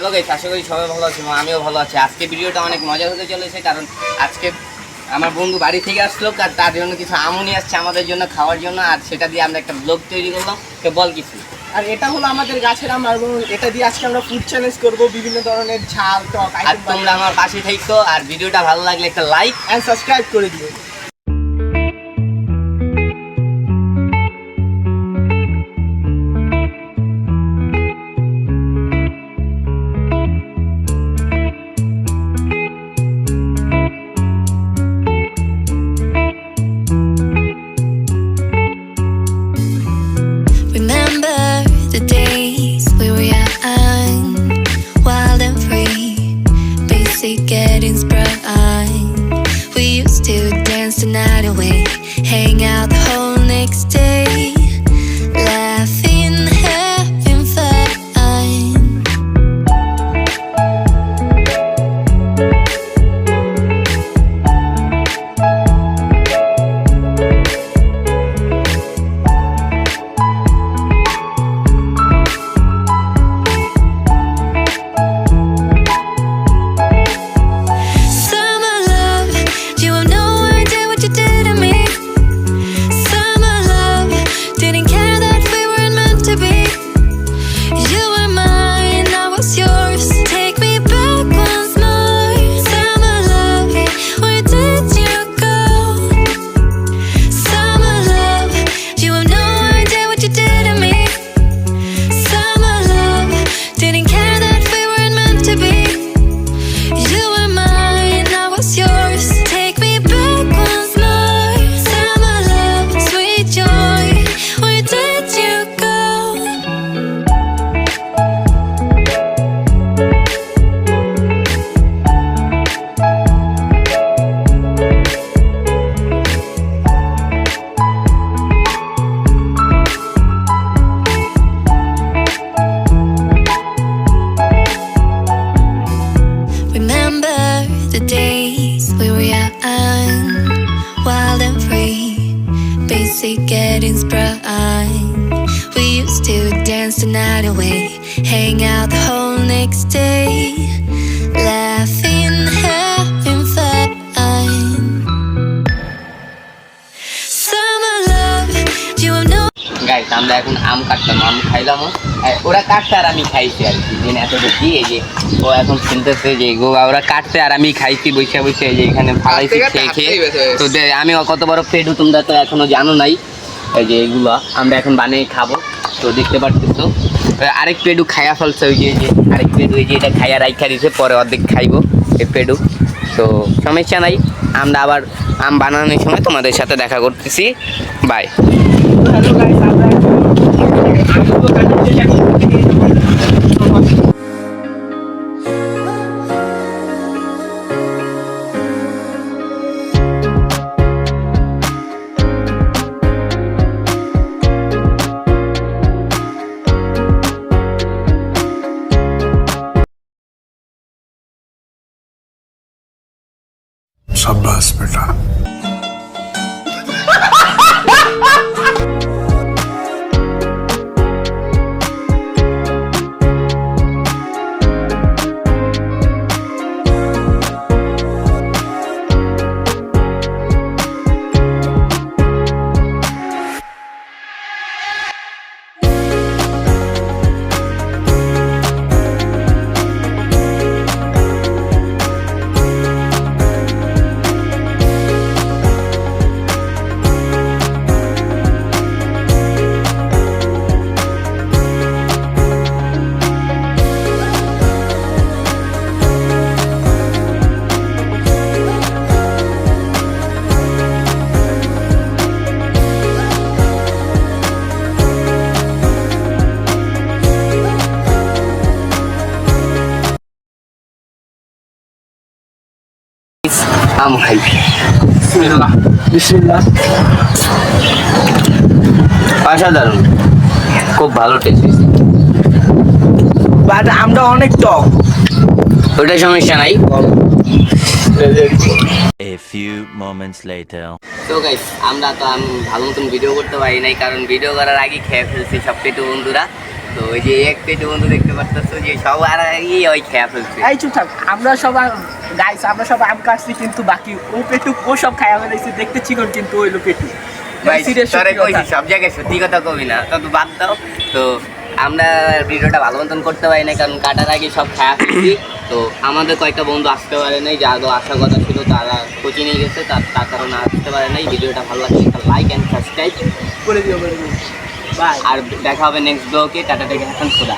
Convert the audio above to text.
Hello guys, আশা করি সবাই ভালো আছি এবং আমিও ভালো আছি। আজকে ভিডিওটা অনেক মজা হতে চলেছে, কারণ আজকে আমার বন্ধু বাড়ি থেকে আসলো, আর তার জন্য কিছু আমও নিয়ে আসছে আমাদের জন্য খাওয়ার জন্য, আর সেটা দিয়ে আমরা একটা ব্লগ তৈরি করলাম। তো বল কিছু। আর এটা হলো আমাদের গাছের আম, এবং এটা দিয়ে আজকে আমরা ফুড চ্যালেঞ্জ করব, বিভিন্ন ধরনের ঝাল টক আর আইটেম। তোমরা আমার পাশে থাকো, আর ভিডিওটা ভালো লাগলে একটা লাইক এন্ড সাবস্ক্রাইব করে দিও। Remember the days we were young, wild and free, basic getting sprung. We used to dance the night away, hang out the whole next day, laughing, having fun. Summer love, you have no idea what you did to me. Summer love, didn't care that we weren't meant to be. You were mine, I was yours. Take me back once more. Summer love, where did you go? Summer love, you have no idea what you did to me. Summer love, didn't care that we weren't meant to be. You were mine, I was yours. Take me back once more. Summer love, sweet joy, where did you go? Remember the days we were young, wild and free, basic getting sprung. We used to dance the night away, hang out the whole next day, laughing, having fun. Summer love, you have no. Guys, আমরা এখন আম কাটলাম, আম খাইলাম, ওরা কাটছে আর আমি খাইছি আর কি। দিন এত দেখি এই যে ও এখন শুনতেছে যে গোয়া ওরা কাটছে আর আমি খাইছি বসে বসে, এই যে এখানে ফালাইছি খেয়ে খেয়ে। তো আমি কত বড় পেটু তোমরা তো এখনো জানো নাই। এই যে এগুলো আমরা এখন বানিয়ে খাবো। তো দেখতে পাচ্ছো আরেক পেডু খাইয়া ফেলছে, ওই যে আরেক পেডু, এই যে এটা খাইয়া রাইখা দিছে, পরে অর্ধেক খাইবো এই পেডু। তো সমস্যা নাই, আমরা আবার আম বানানোর সময় তোমাদের সাথে দেখা করতেছি। বাই। হ্যালো গাইস, আমরা আমগুলো কাটতে যাচ্ছি। शाबाश बेटा। আম খাই। বিসমিল্লাহ। অসাধারণ, খুব ভালো টেস্ট। বাট আমটা অনেক টক। ওটা সমস্যা নাই। A few moments later. তো গাইস, আমরা তো ভালো মতন ভিডিও করতে পারি নাই, কারণ ভিডিও করার আগে খেয়ে ফেলছি সব পেটু বন্ধুরা। তো ওই যে এক পেটে বন্ধু দেখতে পাচ্ছ যে সব আর ওই খেয়া ফেলছে। এই চুপ থাক, আমরা সবাই গাইস, আমরা সব আম কাটছি কিন্তু বাকি ও পেটু ও সব খাইয়া ফেলাইছে, দেখতে চিকন কিন্তু ওইলো পেটু। ভাই Serious তোরে সত্যি কইছি কথা। সব জায়গায় সত্যি কথা কবি না, তো বাদ দাও। তো আমরা ভিডিওটা ভালো মতন করতে পারি না কারণ কাটার আগে সব খাওয়া ফেলছি। তো আমাদের কয়েকটা বন্ধু আসতে পারে নাই, যাদের আসার কথা ছিল তারা কোচিংয়ে গেছে, তার কারণে আসতে পারে নাই। ভিডিওটা ভালো লাগলে একটা লাইক অ্যান্ড সাবস্ক্রাইব করে দিও, বাই। আর দেখা হবে নেক্সট ব্লগে। টাটা থেকে এখন খোদা।